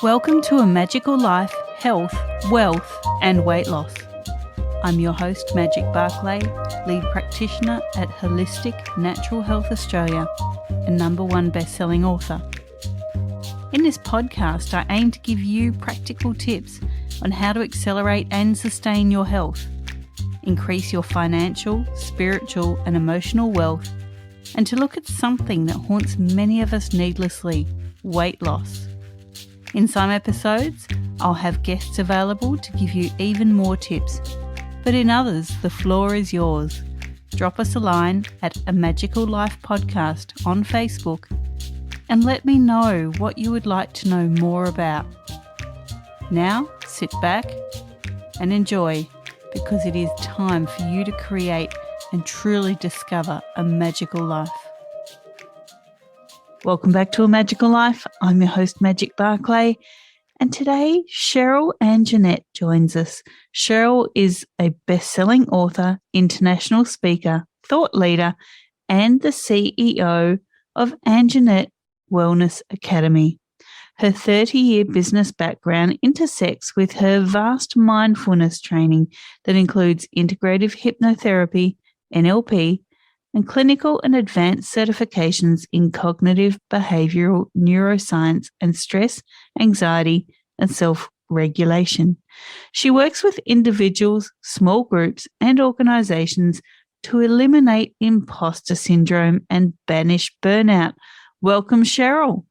Welcome to A Magical Life, Health, Wealth and Weight Loss. I'm your host, Magic Barclay, lead practitioner at Holistic Natural Health Australia and #1 bestselling author. In this podcast, I aim to give you practical tips on how to accelerate and sustain your health, increase your financial, spiritual and emotional wealth, and to look at something that haunts many of us needlessly, weight loss. In some episodes, I'll have guests available to give you even more tips, but in others, the floor is yours. Drop us a line at A Magical Life Podcast on Facebook and let me know what you would like to know more about. Now, sit back and enjoy, because it is time for you to create and truly discover a magical life. Welcome back to A Magical Life. I'm your host, Magic Barclay, and today Sheryl Anjanette joins us. Sheryl is a best-selling author, international speaker, thought leader, and the CEO of Anjanette Wellness Academy. Her 30-year business background intersects with her vast mindfulness training that includes integrative hypnotherapy, NLP, and clinical and advanced certifications in cognitive behavioral neuroscience and stress, anxiety, and self-regulation. She works with individuals, small groups, and organizations to eliminate imposter syndrome and banish burnout. Welcome, Sheryl.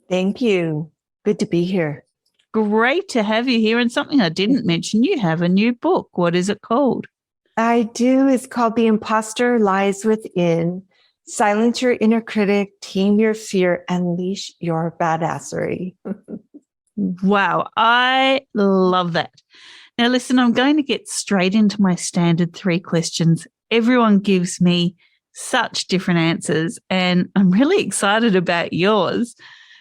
Thank you. Good to be here. Great to have you here. And something I didn't mention, you have a new book. What is it called? I do. It's called The Imposter Lies Within. Silence your inner critic, tame your fear, unleash your badassery. Wow, I love that. Now, listen, I'm going to get straight into my standard 3 questions. Everyone gives me such different answers, and I'm really excited about yours.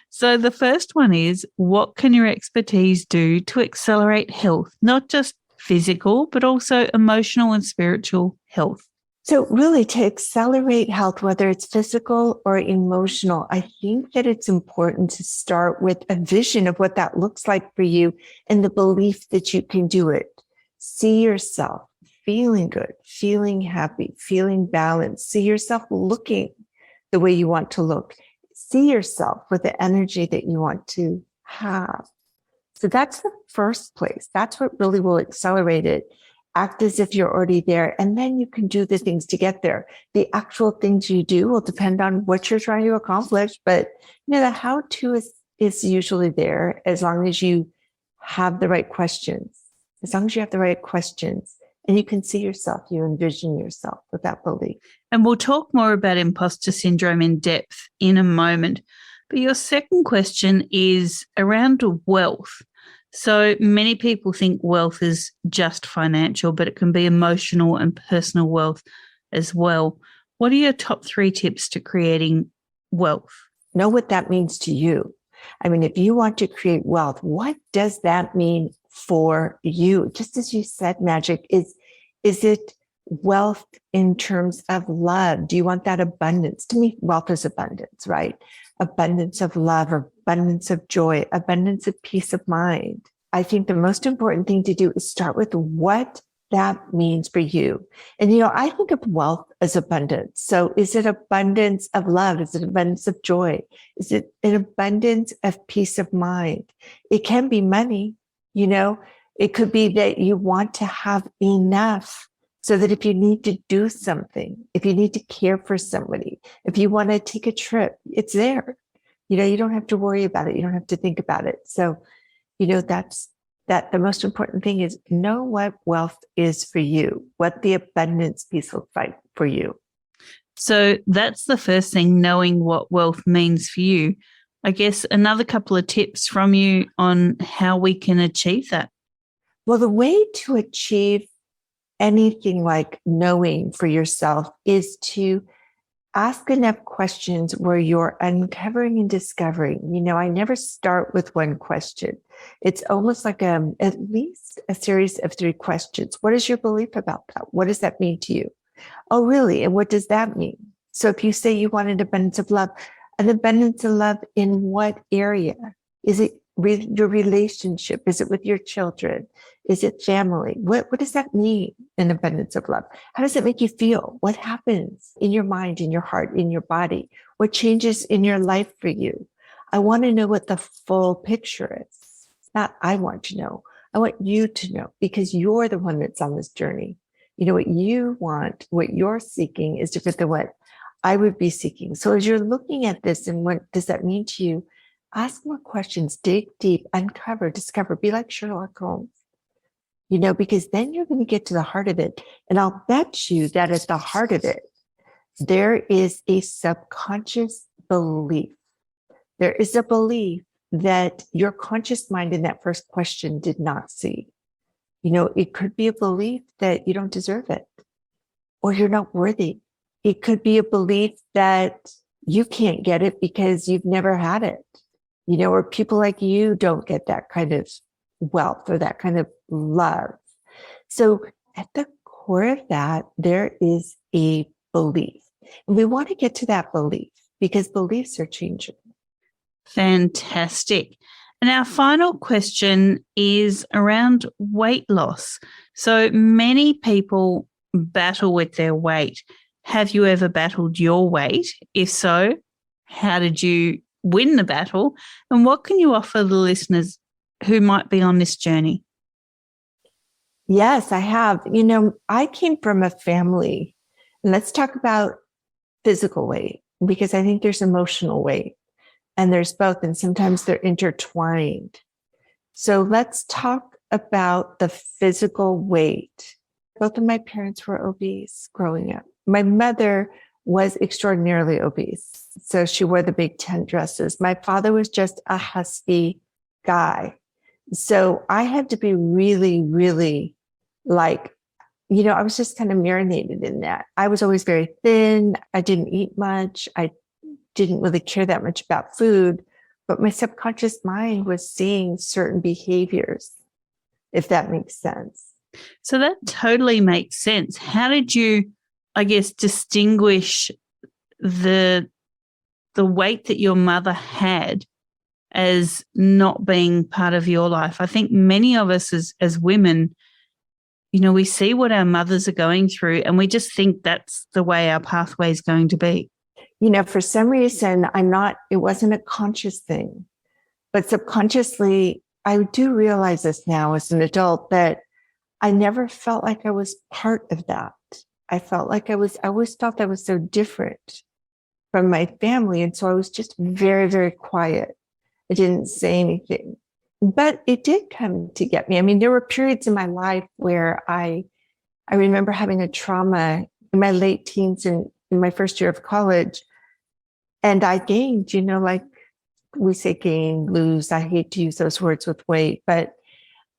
So the first one is, what can your expertise do to accelerate health, not just physical, but also emotional and spiritual health? So really, to accelerate health, whether it's physical or emotional, I think that it's important to start with a vision of what that looks like for you and the belief that you can do it. See yourself feeling good, feeling happy, feeling balanced. See yourself looking the way you want to look. See yourself with the energy that you want to have. So that's the first place. That's what really will accelerate it. Act as if you're already there, and then you can do the things to get there. The actual things you do will depend on what you're trying to accomplish, but the how-to is usually there as long as you have the right questions. As long as you have the right questions and you can see yourself, you envision yourself with that belief. And we'll talk more about imposter syndrome in depth in a moment. But your second question is around wealth. So many people think wealth is just financial, but it can be emotional and personal wealth as well. What are your top 3 tips to creating wealth? Know what that means to you. I mean, if you want to create wealth, what does that mean for you? Just as you said, Magic, is it wealth in terms of love? Do you want that abundance? To me, wealth is abundance, right? Abundance of love, abundance of joy, abundance of peace of mind. I think the most important thing to do is start with what that means for you. And, I think of wealth as abundance. So is it abundance of love? Is it abundance of joy? Is it an abundance of peace of mind? It can be money, it could be that you want to have enough so that if you need to do something, if you need to care for somebody, if you want to take a trip, it's there. You don't have to worry about it. You don't have to think about it. So, that's the most important thing is know what wealth is for you, what the abundance piece looks like for you. So that's the first thing, knowing what wealth means for you. I guess another couple of tips from you on how we can achieve that. Well, the way to achieve anything like knowing for yourself is to ask enough questions where you're uncovering and discovering. I never start with one question. It's almost like at least a series of 3 questions. What is your belief about that? What does that mean to you? Oh, really? And what does that mean? So if you say you want an abundance of love in what area? Is it your relationship? Is it with your children? Is it family? What does that mean, an abundance of love? How does it make you feel? What happens in your mind, in your heart, in your body? What changes in your life for you? I want to know what the full picture is. Not I want to know. I want you to know, because you're the one that's on this journey. You know, what you want, what you're seeking is different than what I would be seeking. So as you're looking at this and what does that mean to you, ask more questions, dig deep, uncover, discover, be like Sherlock Holmes, you know, because then you're going to get to the heart of it. And I'll bet you that at the heart of it, there is a subconscious belief. There is a belief that your conscious mind in that first question did not see. You know, it could be a belief that you don't deserve it or you're not worthy. It could be a belief that you can't get it because you've never had it, you know, or people like you don't get that kind of wealth or that kind of love. So at the core of that, there is a belief. And we want to get to that belief because beliefs are changing. Fantastic. And our final question is around weight loss. So many people battle with their weight. Have you ever battled your weight? If so, how did you win the battle? And what can you offer the listeners who might be on this journey? Yes, I have. You know, I came from a family, and let's talk about physical weight, because I think there's emotional weight and there's both, and sometimes they're intertwined. So let's talk about the physical weight. Both of my parents were obese growing up. My mother was extraordinarily obese, so she wore the big tent dresses. My father was just a husky guy. So I had to be really, really like, you know, I was just kind of marinated in that. I was always very thin. I didn't eat much. I didn't really care that much about food, but my subconscious mind was seeing certain behaviors, if that makes sense. So that totally makes sense. How did you, I guess, distinguish the weight that your mother had as not being part of your life? I think many of us as women, you know, we see what our mothers are going through and we just think that's the way our pathway is going to be. You know, for some reason, it wasn't a conscious thing, but subconsciously, I do realize this now as an adult that I never felt like I was part of that. I felt like I always felt I was so different from my family. And so I was just very, very quiet. I didn't say anything, but it did come to get me. I mean, there were periods in my life where I remember having a trauma in my late teens and in my first year of college. And I gained, you know, like we say gain, lose. I hate to use those words with weight, but,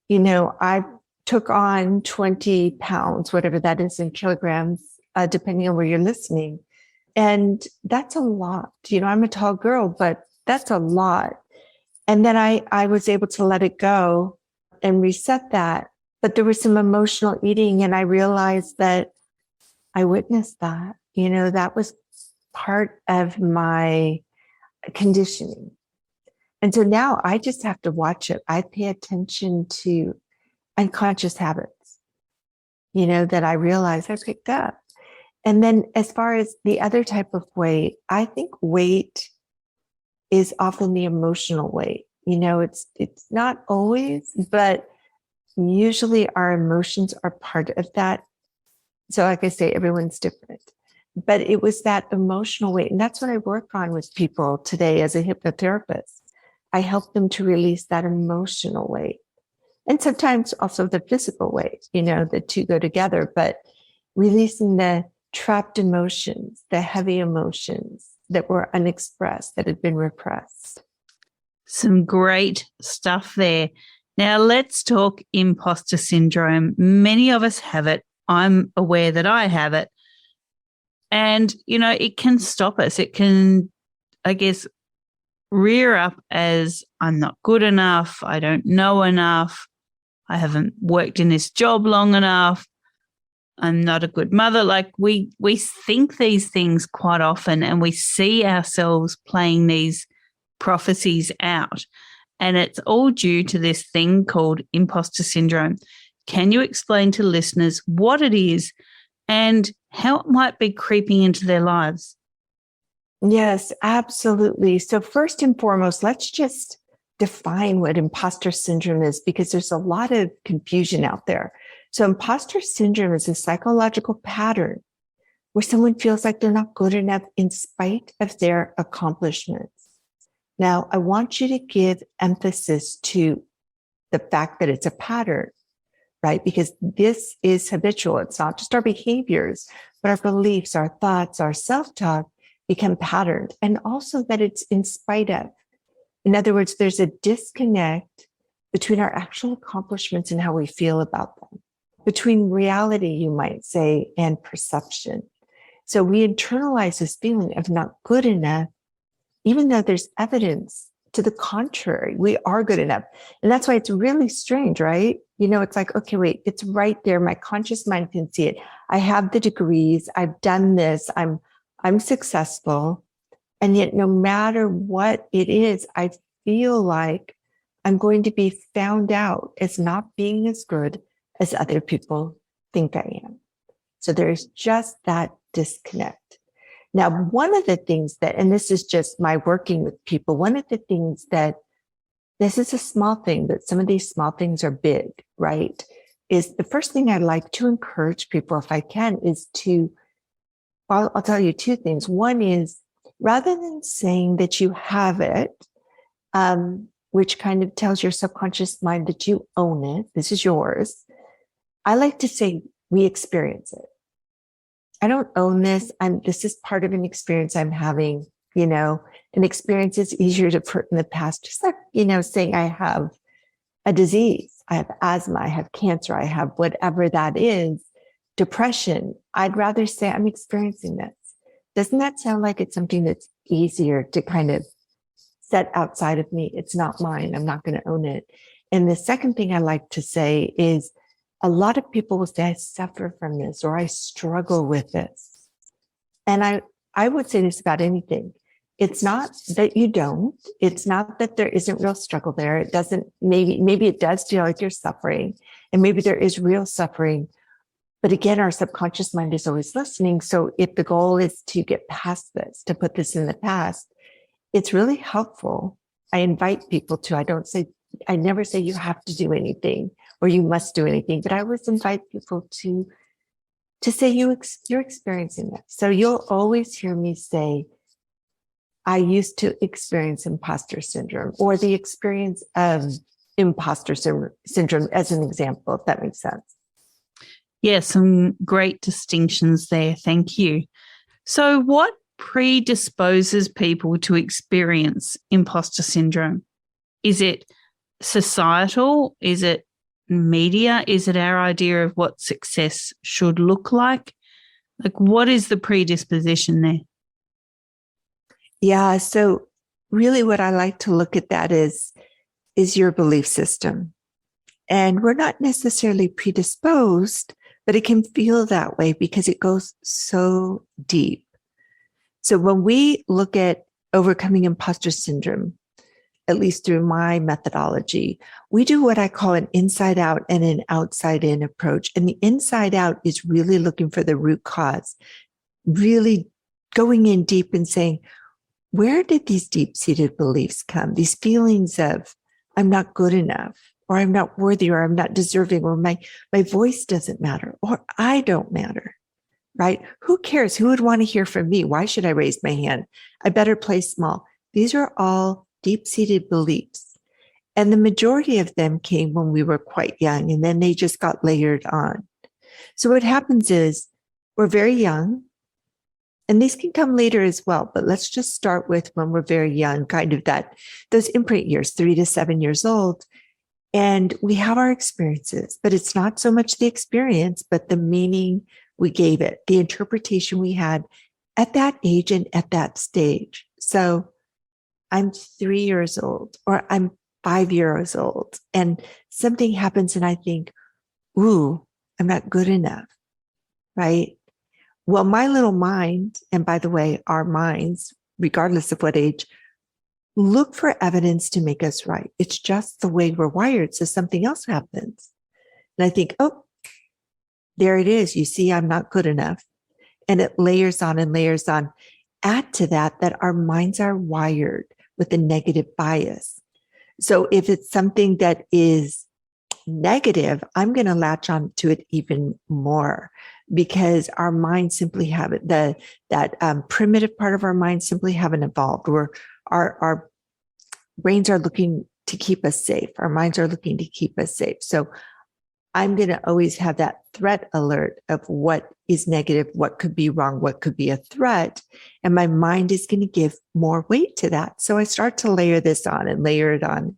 you know, I took on 20 pounds, whatever that is in kilograms, depending on where you're listening. And that's a lot. You know, I'm a tall girl, but that's a lot. And then I was able to let it go and reset that. But there was some emotional eating, and I realized that I witnessed that. You know, that was part of my conditioning. And so now I just have to watch it. I pay attention to unconscious habits, you know, that I realize I picked up. And then as far as the other type of weight, I think weight is often the emotional weight. You know, it's not always, but usually our emotions are part of that. So like I say, everyone's different. But it was that emotional weight. And that's what I work on with people today as a hypnotherapist. I help them to release that emotional weight. And sometimes also the physical weight, you know, the two go together, but releasing the trapped emotions, the heavy emotions that were unexpressed, that had been repressed. Some great stuff there. Now let's talk imposter syndrome. Many of us have it. I'm aware that I have it. And, you know, it can stop us. It can, I guess, rear up as I'm not good enough. I don't know enough. I haven't worked in this job long enough. I'm not a good mother. Like we think these things quite often, and we see ourselves playing these prophecies out. And it's all due to this thing called imposter syndrome. Can you explain to listeners what it is and how it might be creeping into their lives? Yes, absolutely. So first and foremost, let's just define what imposter syndrome is, because there's a lot of confusion out there. So imposter syndrome is a psychological pattern where someone feels like they're not good enough in spite of their accomplishments. Now, I want you to give emphasis to the fact that it's a pattern, right? Because this is habitual. It's not just our behaviors, but our beliefs, our thoughts, our self-talk become patterned, and also that it's in spite of. In other words, there's a disconnect between our actual accomplishments and how we feel about them, between reality, you might say, and perception. So we internalize this feeling of not good enough, even though there's evidence to the contrary. We are good enough. And that's why it's really strange, right? You know, it's like, okay, wait, it's right there. My conscious mind can see it. I have the degrees. I've done this. I'm successful. And yet no matter what it is, I feel like I'm going to be found out as not being as good as other people think I am. So there's just that disconnect. Now, one of the things that, and this is just my working with people, one of the things that, this is a small thing, but some of these small things are big, right? Is the first thing I like to encourage people, if I can, is to, well, I'll tell you two things. One is, rather than saying that you have it, which kind of tells your subconscious mind that you own it, this is yours, I like to say we experience it. I don't own this. This is part of an experience I'm having, you know. An experience is easier to put in the past, just like, you know, saying I have a disease, I have asthma, I have cancer, I have whatever that is, depression. I'd rather say I'm experiencing this. Doesn't that sound like it's something that's easier to kind of set outside of me? It's not mine. I'm not going to own it. And the second thing I like to say is, a lot of people will say, I suffer from this, or I struggle with this. And I would say this about anything. It's not that you don't. It's not that there isn't real struggle there. It doesn't, maybe it does feel like you're suffering, and maybe there is real suffering. But again, our subconscious mind is always listening. So if the goal is to get past this, to put this in the past, it's really helpful. I invite people to, I never say you have to do anything or you must do anything, but I always invite people to say you're experiencing this. So you'll always hear me say, I used to experience imposter syndrome, or the experience of imposter syndrome as an example, if that makes sense. Yeah, some great distinctions there. Thank you. So what predisposes people to experience imposter syndrome? Is it societal? Is it media? Is it our idea of what success should look like? Like, what is the predisposition there? Yeah. So really what I like to look at that is your belief system. And we're not necessarily predisposed, but it can feel that way because it goes so deep. So when we look at overcoming imposter syndrome, at least through my methodology, we do what I call an inside out and an outside in approach. And the inside out is really looking for the root cause, really going in deep and saying, where did these deep-seated beliefs come? These feelings of I'm not good enough, or I'm not worthy, or I'm not deserving, or my voice doesn't matter, or I don't matter, right? Who cares? Who would want to hear from me? Why should I raise my hand? I better play small. These are all deep-seated beliefs. And the majority of them came when we were quite young, and then they just got layered on. So what happens is we're very young, and these can come later as well, but let's just start with when we're very young, kind of those imprint years, 3 to 7 years old. And we have our experiences, but it's not so much the experience, but the meaning we gave it, the interpretation we had at that age and at that stage. So I'm 3 years old, or I'm 5 years old, and something happens and I think, ooh, I'm not good enough, right? Well, my little mind, and by the way, our minds, regardless of what age, look for evidence to make us right. It's just the way we're wired. So something else happens. And I think, oh, there it is. You see, I'm not good enough. And it layers on and layers on. Add to that, that our minds are wired with a negative bias. So if it's something that is negative, I'm going to latch on to it even more because our minds simply haven't, that primitive part of our mind simply haven't evolved. Our brains are looking to keep us safe. Our minds are looking to keep us safe. So I'm going to always have that threat alert of what is negative, what could be wrong, what could be a threat. And my mind is going to give more weight to that. So I start to layer this on and layer it on.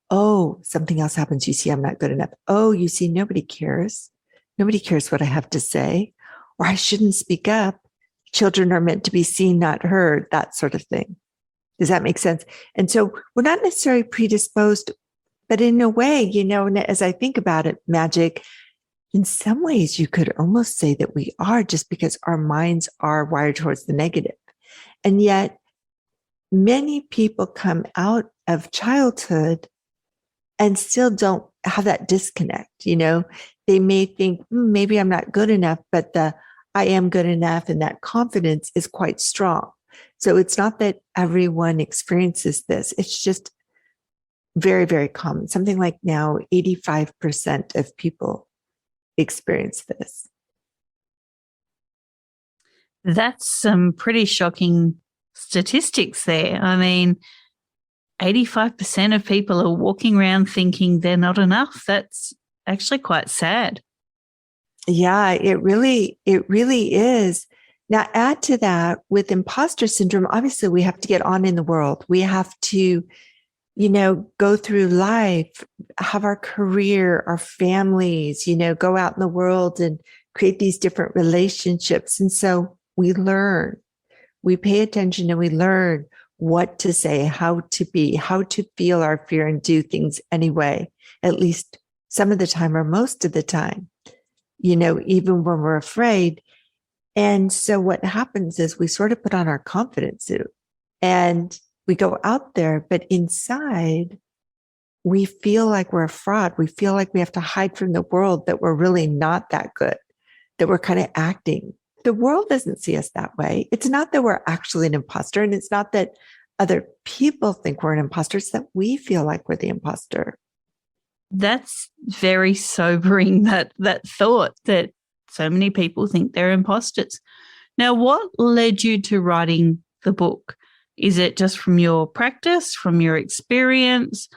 Oh, something else happens. You see, I'm not good enough. Oh, you see, nobody cares. Nobody cares what I have to say, or I shouldn't speak up. Children are meant to be seen, not heard, that sort of thing. Does that make sense? And so we're not necessarily predisposed, but in a way, you know, as I think about it, Magic, in some ways you could almost say that we are, just because our minds are wired towards the negative. And yet many people come out of childhood and still don't have that disconnect. You know, they may think, maybe I'm not good enough, but I am good enough. And that confidence is quite strong. So it's not that everyone experiences this. It's just very, very common. Something like now 85% of people experience this. That's some pretty shocking statistics there. I mean, 85% of people are walking around thinking they're not enough. That's actually quite sad. Yeah, it really is. Now, add to that with imposter syndrome, obviously we have to get on in the world. We have to, you know, go through life, have our career, our families, you know, go out in the world and create these different relationships. And so we learn, we pay attention and we learn what to say, how to be, how to feel our fear and do things anyway, at least some of the time or most of the time, you know, even when we're afraid. And so what happens is we sort of put on our confidence suit and we go out there, but inside we feel like we're a fraud. We feel like we have to hide from the world, that we're really not that good, that we're kind of acting. The world doesn't see us that way. It's not that we're actually an imposter, and it's not that other people think we're an imposter. It's that we feel like we're the imposter. That's very sobering, that thought that so many people think they're imposters. Now, what led you to writing the book? Is it just from your practice, from your experience?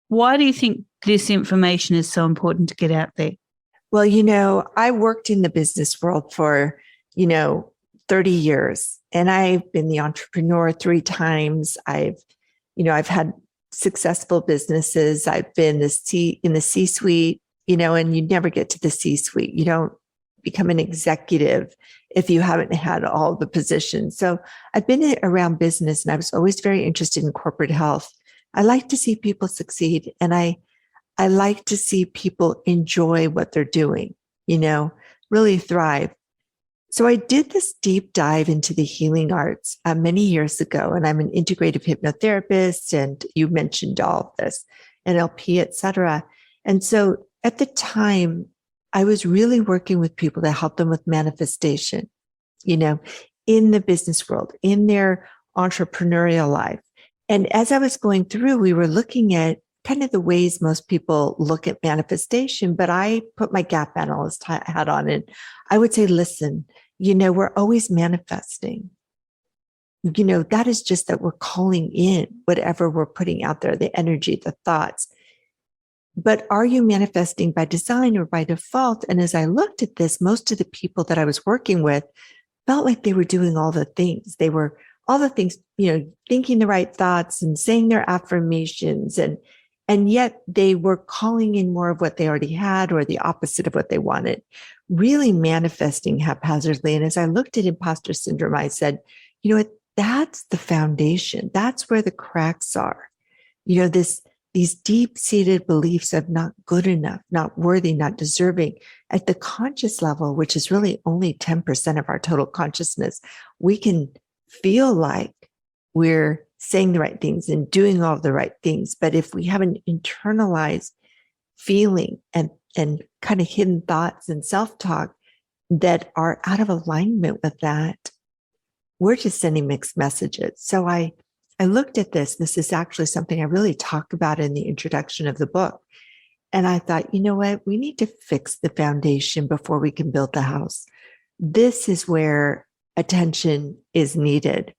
Why do you think this information is so important to get out there? Well, you know, I worked in the business world for, 30 years, and I've been the entrepreneur 3 times. I've had successful businesses. I've been in the C-suite, and you never get to the C-suite. You don't become an executive if you haven't had all the positions. So I've been around business, and I was always very interested in corporate health. I like to see people succeed, and I like to see people enjoy what they're doing, really thrive. So I did this deep dive into the healing arts many years ago, and I'm an integrative hypnotherapist, and you mentioned all of this, NLP, et cetera. And so at the time, I was really working with people to help them with manifestation, in the business world, in their entrepreneurial life. And as I was going through, we were looking at kind of the ways most people look at manifestation, but I put my gap analyst hat on, and I would say, listen, we're always manifesting. That is just that we're calling in whatever we're putting out there, the energy, the thoughts. But are you manifesting by design or by default? And as I looked at this, most of the people that I was working with felt like they were doing all the things. They were all the things, thinking the right thoughts and saying their affirmations, and yet they were calling in more of what they already had or the opposite of what they wanted, really manifesting haphazardly. And as I looked at imposter syndrome, I said, that's the foundation. That's where the cracks are. These deep-seated beliefs of not good enough, not worthy, not deserving at the conscious level, which is really only 10% of our total consciousness. We can feel like we're saying the right things and doing all the right things. But if we have an internalized feeling and kind of hidden thoughts and self-talk that are out of alignment with that, we're just sending mixed messages. So I looked at this. This is actually something I really talk about in the introduction of the book. And I thought, you know what? We need to fix the foundation before we can build the house. This is where attention is needed.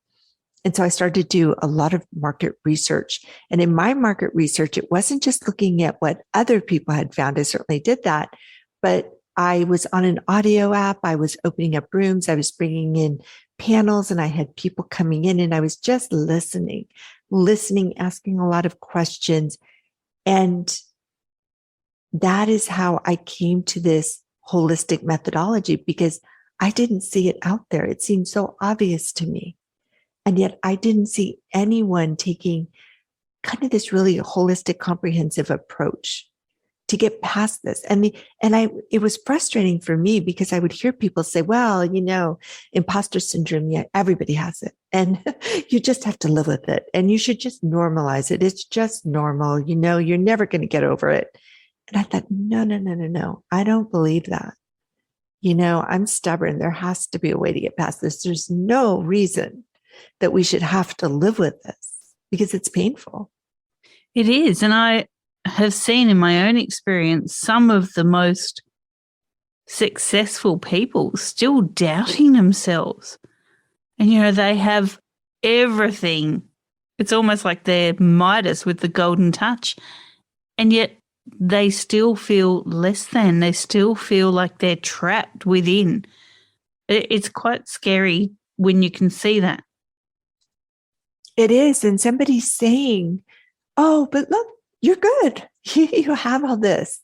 And so I started to do a lot of market research. And in my market research, it wasn't just looking at what other people had found. I certainly did that, but I was on an audio app. I was opening up rooms. I was bringing in panels, and I had people coming in, and I was just listening, asking a lot of questions. And that is how I came to this holistic methodology, because I didn't see it out there. It seemed so obvious to me. And yet I didn't see anyone taking kind of this really holistic, comprehensive approach to get past this. It was frustrating for me, because I would hear people say, well, imposter syndrome, yeah, everybody has it. And you just have to live with it. And you should just normalize it. It's just normal. You're never going to get over it. And I thought, no. I don't believe that. I'm stubborn. There has to be a way to get past this. There's no reason that we should have to live with this, because it's painful. It is. And I have seen in my own experience some of the most successful people still doubting themselves. And, they have everything. It's almost like they're Midas with the golden touch. And yet they still feel less than. They still feel like they're trapped within. It's quite scary when you can see that. It is. And somebody's saying, oh, but look, you're good. You have all this.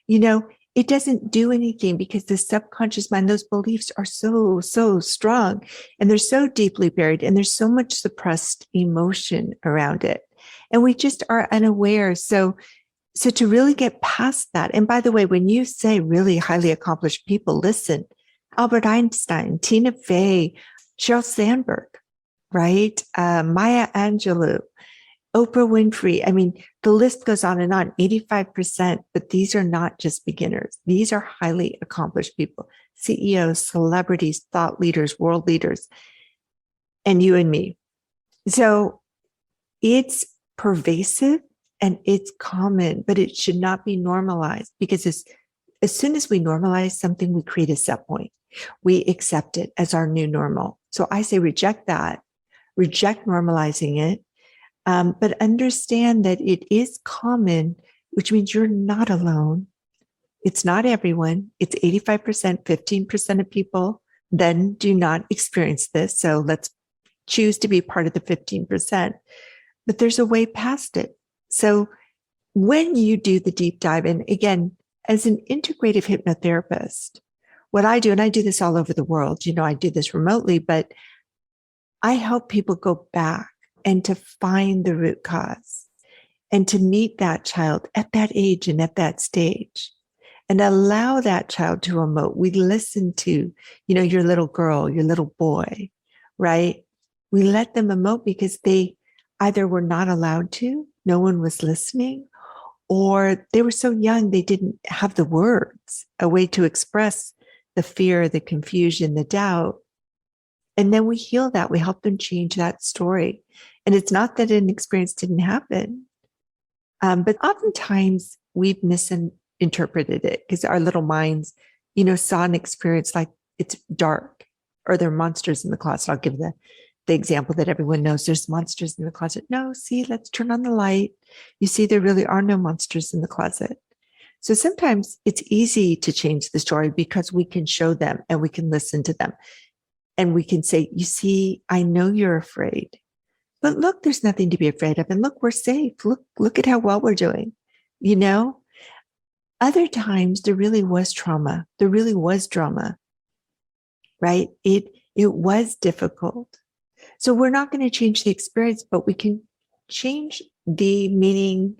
It doesn't do anything, because the subconscious mind, those beliefs are so, so strong, and they're so deeply buried, and there's so much suppressed emotion around it. And we just are unaware. So to really get past that, and by the way, when you say really highly accomplished people, listen, Albert Einstein, Tina Fey, Sheryl Sandberg, right? Maya Angelou, Oprah Winfrey. I mean, the list goes on, 85%, but these are not just beginners. These are highly accomplished people, CEOs, celebrities, thought leaders, world leaders, and you and me. So it's pervasive and it's common, but it should not be normalized, because as soon as we normalize something, we create a set point. We accept it as our new normal. So I say reject that, reject normalizing it. But understand that it is common, which means you're not alone. It's not everyone. It's 85%, 15% of people then do not experience this. So let's choose to be part of the 15%. But there's a way past it. So when you do the deep dive, and again, as an integrative hypnotherapist, what I do, and I do this all over the world, I do this remotely, but I help people go back and to find the root cause, and to meet that child at that age and at that stage, and allow that child to emote. We listen to, your little girl, your little boy, right? We let them emote because they either were not allowed to, no one was listening, or they were so young, they didn't have the words, a way to express the fear, the confusion, the doubt. And then we heal that. We help them change that story. And it's not that an experience didn't happen, but oftentimes we've misinterpreted it, because our little minds, saw an experience like it's dark, or there are monsters in the closet. I'll give the example that everyone knows. There's monsters in the closet. No, see, let's turn on the light. You see, there really are no monsters in the closet. So sometimes it's easy to change the story, because we can show them and we can listen to them. And we can say, you see, I know you're afraid, but look, there's nothing to be afraid of. And look, we're safe. Look at how well we're doing. Other times there really was trauma. There really was drama, right? It was difficult. So we're not going to change the experience, but we can change the meaning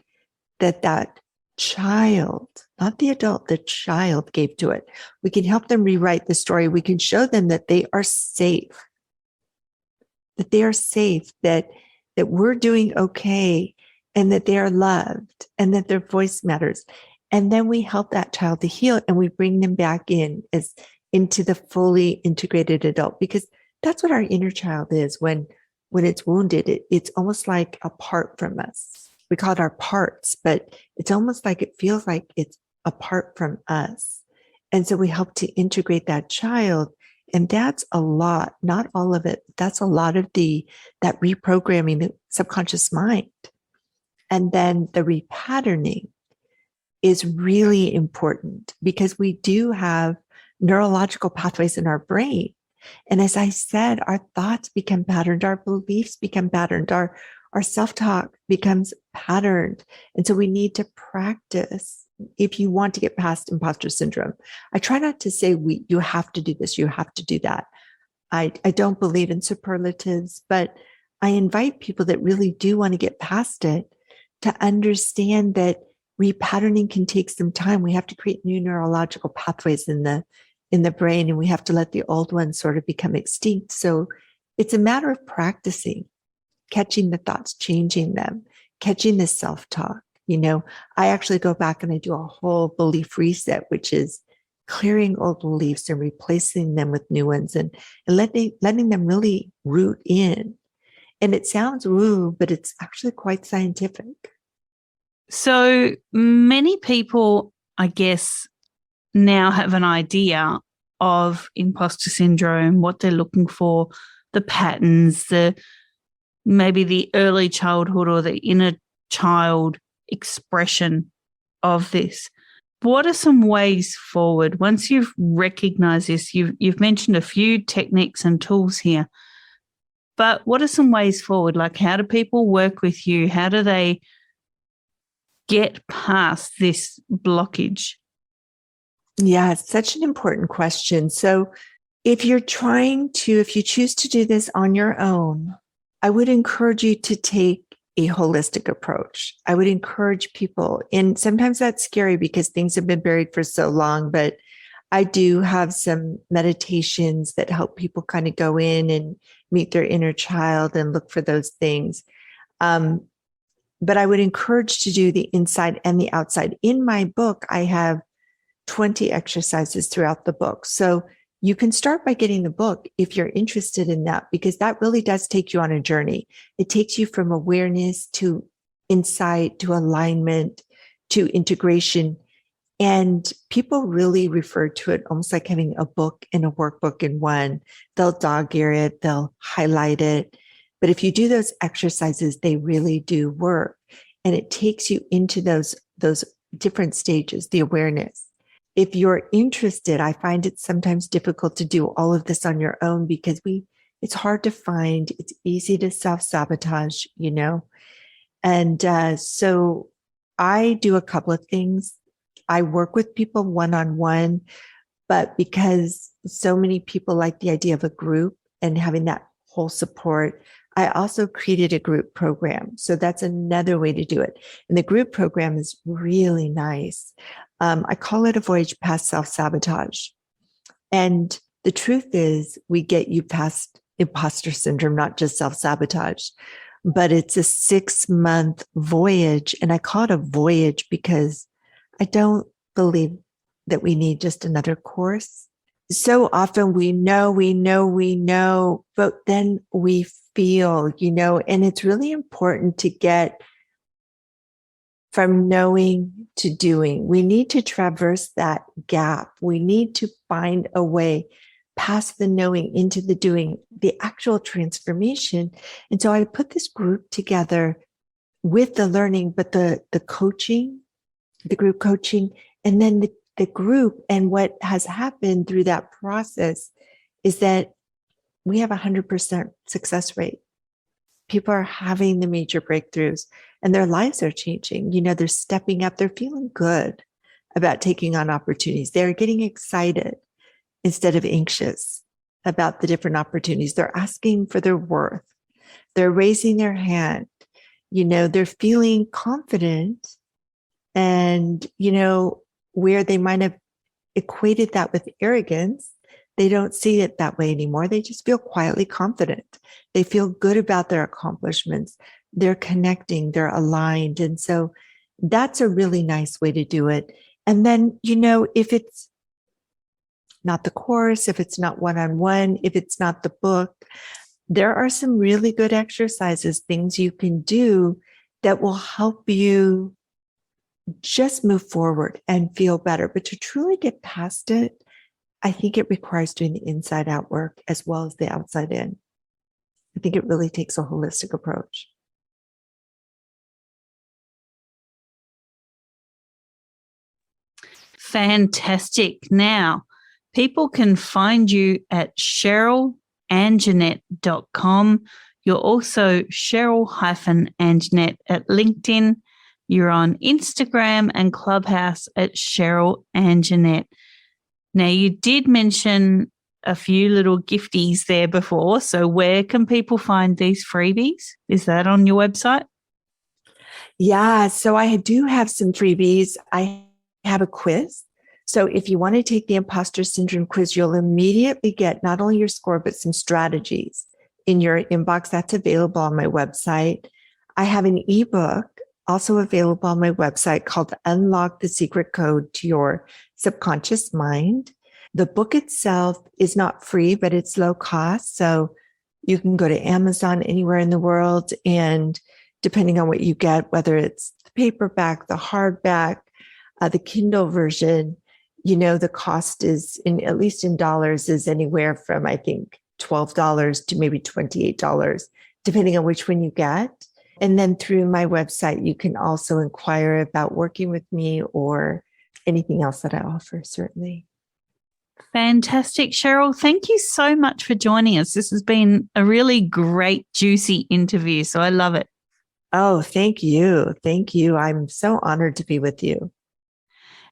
that child, not the adult, the child gave to it. We can help them rewrite the story. We can show them that they are safe, that that we're doing okay, and that they are loved, and that their voice matters. And then we help that child to heal, and we bring them back into the fully integrated adult, because that's what our inner child is. When it's wounded, it's almost like apart from us. We call it our parts, but it's almost like it feels like it's apart from us. And so we help to integrate that child. And that's a lot, not all of it. That's a lot of that reprogramming the subconscious mind. And then the repatterning is really important, because we do have neurological pathways in our brain. And as I said, our thoughts become patterned, our beliefs become patterned, our self-talk becomes patterned. And so we need to practice if you want to get past imposter syndrome. I try not to say you have to do this, you have to do that. I don't believe in superlatives, but I invite people that really do want to get past it to understand that repatterning can take some time. We have to create new neurological pathways in the brain, and we have to let the old ones sort of become extinct. So it's a matter of practicing, catching the thoughts, changing them, catching the self-talk. I actually go back and I do a whole belief reset, which is clearing old beliefs and replacing them with new ones, and letting them really root in. And it sounds woo, but it's actually quite scientific. So many people, I guess, now have an idea of imposter syndrome, what they're looking for, the patterns, maybe the early childhood or the inner child expression of this. What are some ways forward once you've recognized this? You've mentioned a few techniques and tools here, but what are some ways forward? Like, how do people work with you? How do they get past this blockage? Yeah, it's such an important question. So if you choose to do this on your own, I would encourage you to take a holistic approach. I would encourage people, and sometimes that's scary because things have been buried for so long, but I do have some meditations that help people kind of go in and meet their inner child and look for those things. But I would encourage to do the inside and the outside. In my book, I have 20 exercises throughout the book. So you can start by getting the book if you're interested in that, because that really does take you on a journey. It takes you from awareness to insight, to alignment, to integration. And people really refer to it almost like having a book and a workbook in one. They'll dog ear it, they'll highlight it. But if you do those exercises, they really do work. And it takes you into those different stages, the awareness. If you're interested, I find it sometimes difficult to do all of this on your own because it's hard to find. It's easy to self-sabotage, And so I do a couple of things. I work with people one-on-one, but because so many people like the idea of a group and having that whole support, I also created a group program. So that's another way to do it. And the group program is really nice. I call it a voyage past self-sabotage. And the truth is we get you past imposter syndrome, not just self-sabotage, but it's a 6-month voyage. And I call it a voyage because I don't believe that we need just another course. So often we know, but then we feel, and it's really important to get from knowing to doing. We need to traverse that gap. We need to find a way past the knowing into the doing, the actual transformation. And so I put this group together with the learning, but the coaching, the group coaching, and then the group. And what has happened through that process is that we have 100% success rate. People are having the major breakthroughs and their lives are changing. They're stepping up. They're feeling good about taking on opportunities. They're getting excited instead of anxious about the different opportunities. They're asking for their worth. They're raising their hand. They're feeling confident. And, where they might have equated that with arrogance, they don't see it that way anymore. They just feel quietly confident. They feel good about their accomplishments. They're connecting, they're aligned. And so that's a really nice way to do it. And then, if it's not the course, if it's not one-on-one, if it's not the book, there are some really good exercises, things you can do that will help you just move forward and feel better. But to truly get past it, I think it requires doing the inside out work as well as the outside in. I think it really takes a holistic approach. Fantastic. Now, people can find you at SherylAnjanette.com. You're also Sheryl-Anjanette at LinkedIn. You're on Instagram and Clubhouse at Sheryl Anjanette. Now, you did mention a few little gifties there before. So where can people find these freebies? Is that on your website? Yeah, so I do have some freebies. I have a quiz. So if you want to take the imposter syndrome quiz, you'll immediately get not only your score, but some strategies in your inbox. That's available on my website. I have an ebook also available on my website called Unlock the Secret Code to Your Subconscious Mind. The book itself is not free, but it's low cost. So you can go to Amazon anywhere in the world. And depending on what you get, whether it's the paperback, the hardback, the Kindle version, the cost is, at least in dollars, is anywhere from, I think, $12 to maybe $28, depending on which one you get. And then through my website, you can also inquire about working with me or anything else that I offer, certainly. Fantastic, Sheryl. Thank you so much for joining us. This has been a really great, juicy interview. So I love it. Oh, thank you. Thank you. I'm so honored to be with you.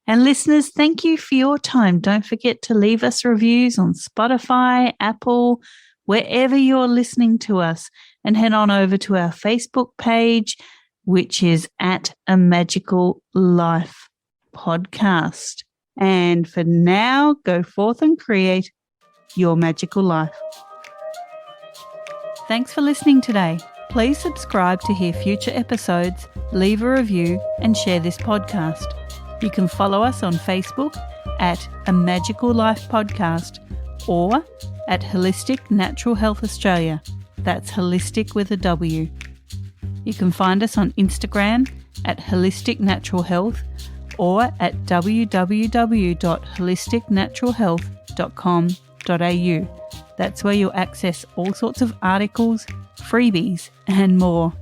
And listeners, thank you for your time. Don't forget to leave us reviews on Spotify, Apple, wherever you're listening to us, and head on over to our Facebook page, which is at A Magical Life Podcast. And for now, go forth and create your magical life. Thanks for listening today. Please subscribe to hear future episodes, leave a review, and share this podcast. You can follow us on Facebook at A Magical Life Podcast or at Holistic Natural Health Australia. That's holistic with a W. You can find us on Instagram at Holistic Natural Health or at www.holisticnaturalhealth.com.au. That's where you'll access all sorts of articles, freebies, and more.